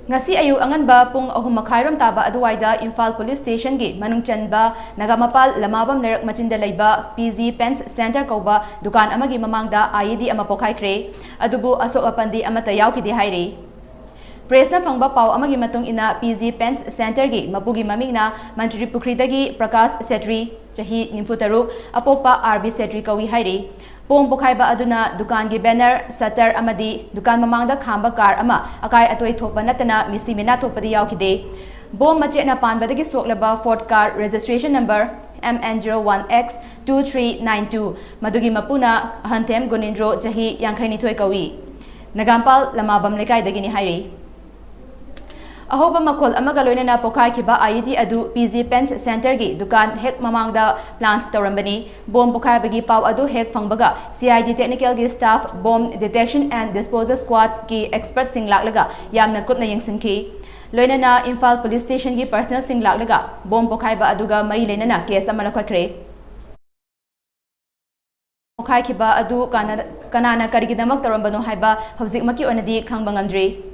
Ngasi ayu anganba pung ahum makhairam taba aduwaida Imphal Police Station gi manung chanba Nagamapal lamabam narak machinda leiba PG Pens Center kauba dukan amagi mamangda IED ama pokhaikhre adubu asok apandi amata yaukidi haire. Presna phangba pau amagi matung ina PG Pens Center gi mapugi mamingna Mantri Pukridagi Prakash Setri chahi nimfutaruk apopa RB Setri kawi haire. Pong pokhaiba aduna dukan gi banner shutter amadi dukan mamangda khamba car ama akai atoi thopa natana misi mina thopadi yaukide. Bom machena panbadagi soklaba Ford car registration number MN01X2392 madugi mapuna ahantem Gonindro chahi yangkhaini thoi kawi. Nagamapal lamabam lekai dagini haire. Ahoba makol amaga loinana pokai kiba IED adu PG Pens Center gi dukan hek mamangda plant tawrambani bom pokai bagi pau adu hek phangbaga CID technical gi staff bomb detection and disposal squad ki expert sing laklaga yamna kupna yengsinki loinana Imphal Police Station gi personal sing laklaga bom pokai ba aduga mari leinana case amala khakre pokai kiba adu kanana karigidamak tawrambano haiba hawjik maki onadi khangba ngamdri